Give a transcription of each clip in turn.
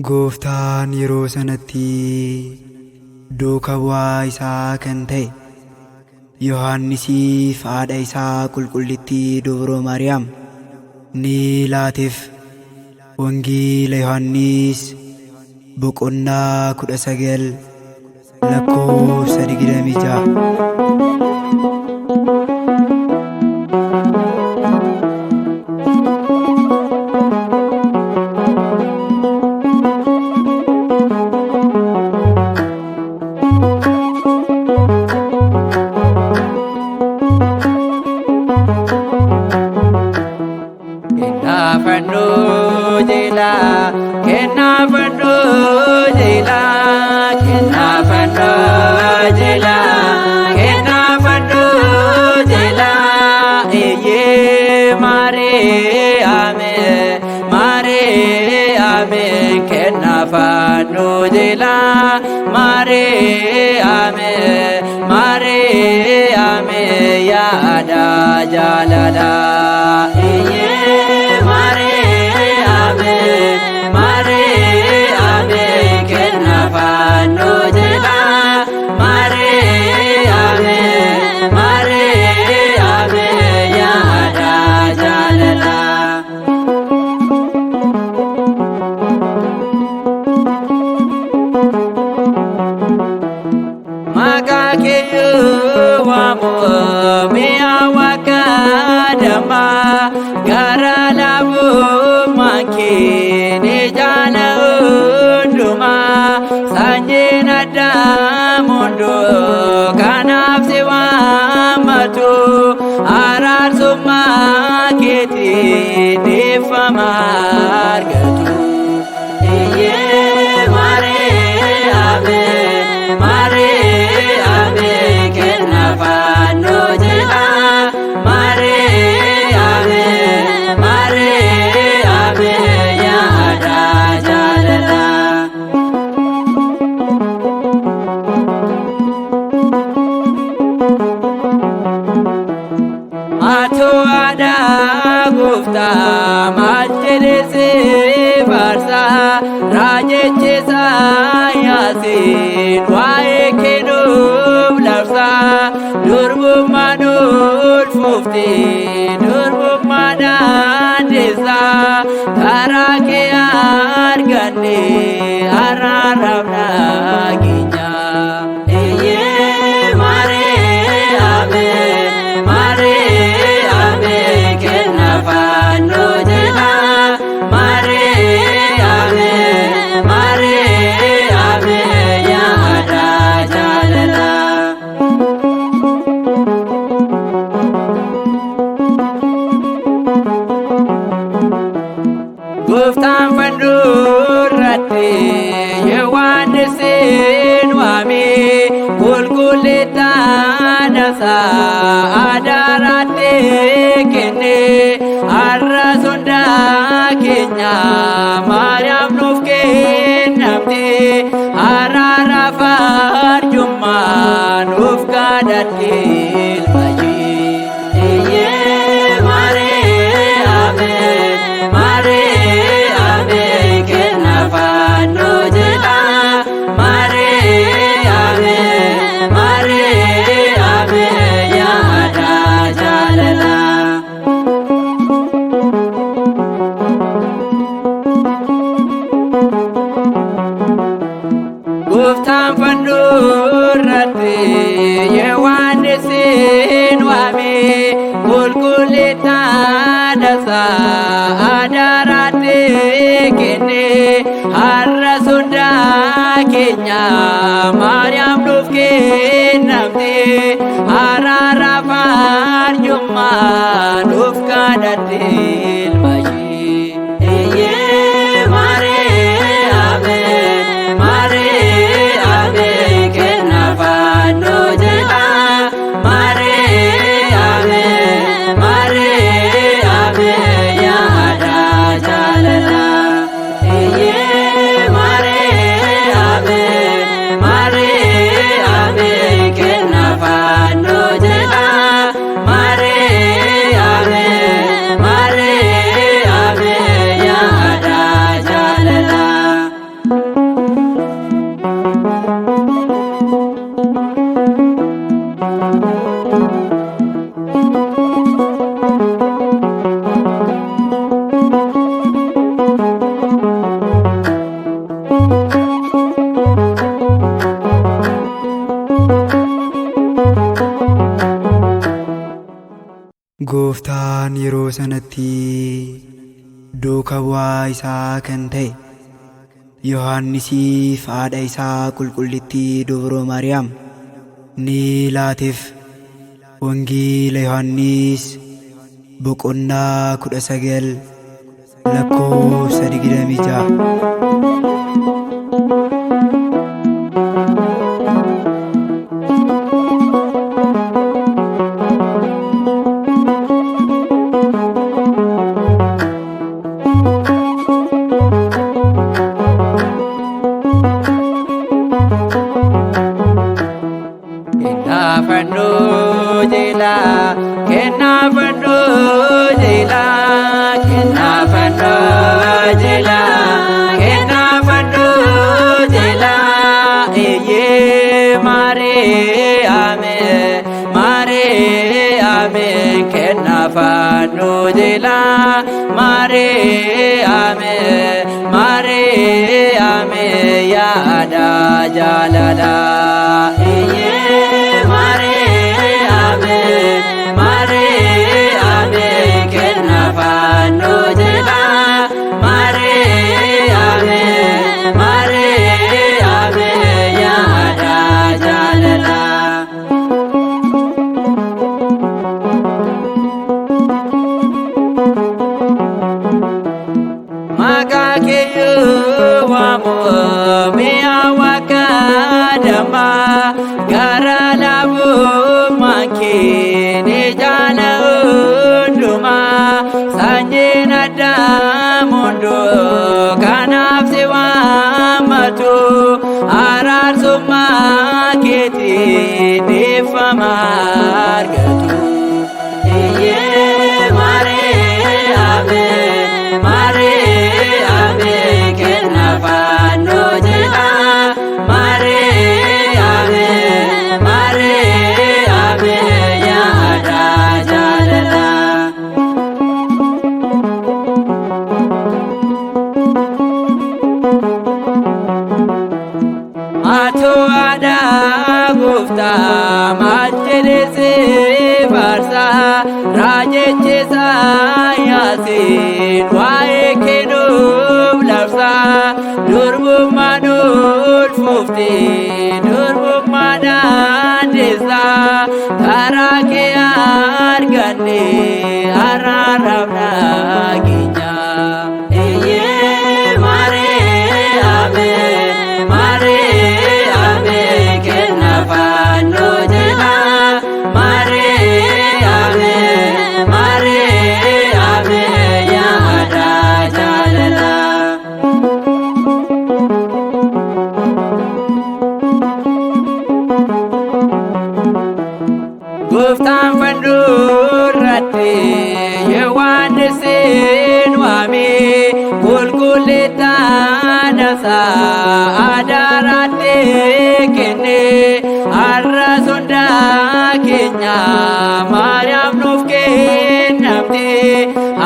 Gooftaan yeroo sanatti duuka bu'aa isaa kan ta'e Yohaannisiif haadha isaa qulqullittii dubroo Maariyaam ni laateef. Wangeela Yohaannis boqonnaa 19 lakkoofsa 26. Mariame yaada jalala Mariame kenna fanno jela Mariame yaada jalala. Gara labu mankini jala unduma sanjina damundu kanaf siwamatu arar summa kiti difamargatu. Mariame kenna fanno jela Mariame yaada jalala. Atu ada gufta majlisi barsa rajechisa yasin wae kedub lafsa durbumanul fufti durbumanandisa tarake argane araramna ginya. Mariame kenna fanno jela Mariame yaada jalala. Gooftaan fandurratti Yohaannisin waame qulqulleettaan isaa adaaraatti kenne har'a sondaa keenya Maariyaam nuuf kennamte araara farjummaa nuuf kadhatte ilma ishee. Mariame kenna fanno jela Mariame yaada jalala. Gooftaan fandurratti Yohaannisin waame qulqulleettaan isaa adaaraatti kenne har'a sondaa keenya Maariyaam nuuf kennamte araara farjummaa nuuf kadhatte ilma ishee. Mariame kenna fanno jela Mariame yaada jalala. Mariame kenna fanno jela Mariame Gooftaan yeroo sanatti duukaa bu'aa isaa kan ta'e Yohaannisiif haadha isaa qulqullittii Dubroo Maariyaam ni laateef. Wangeela Yohaannis boqonnaa 19 lakkoofsa 26. Fanno jela Mariame Mariame ya ada jalala iye Mariame Mariame kenna fanno jela Mariame Mariame ya ada jalala. Gara labu makin jala unduma sanjin ada mundu kanaf sewa matu arar suma kiti difamar gatu iye mare ame kenapa no jela mare Rajechesa yasin wae kenub lafsa durbu manul fufti durbu madan desa tarake argane ararabna ginya iye mare ame kenapa no jela mare Guftaan fandurratti Yohaannisin waame qulqulleettaan isaa adaaraatti kenne har'a sondaa keenya Maariyaam nuuf kennamte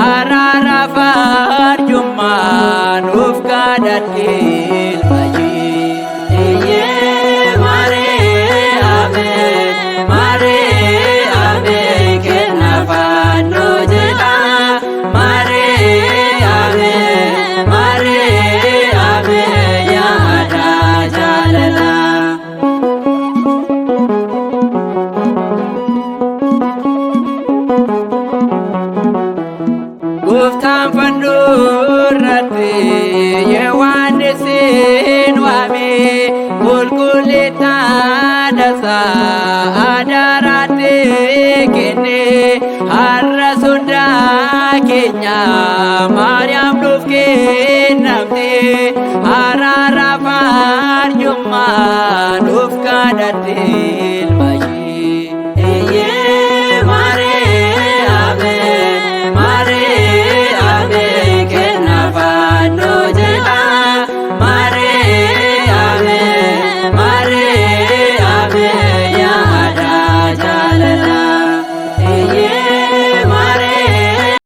araara farjummaa nuuf kadhatte ilma ishee iyyee Maariyaame Fanno jela Mariame ya ada jalala. Guftaan fandurratti Yohaannisin waame qulqulleettaan isaa adaaraatti kenne har'a sondaa keenya Maariyaam nuuf kennamte araara farjummaa nuuf kadhatte.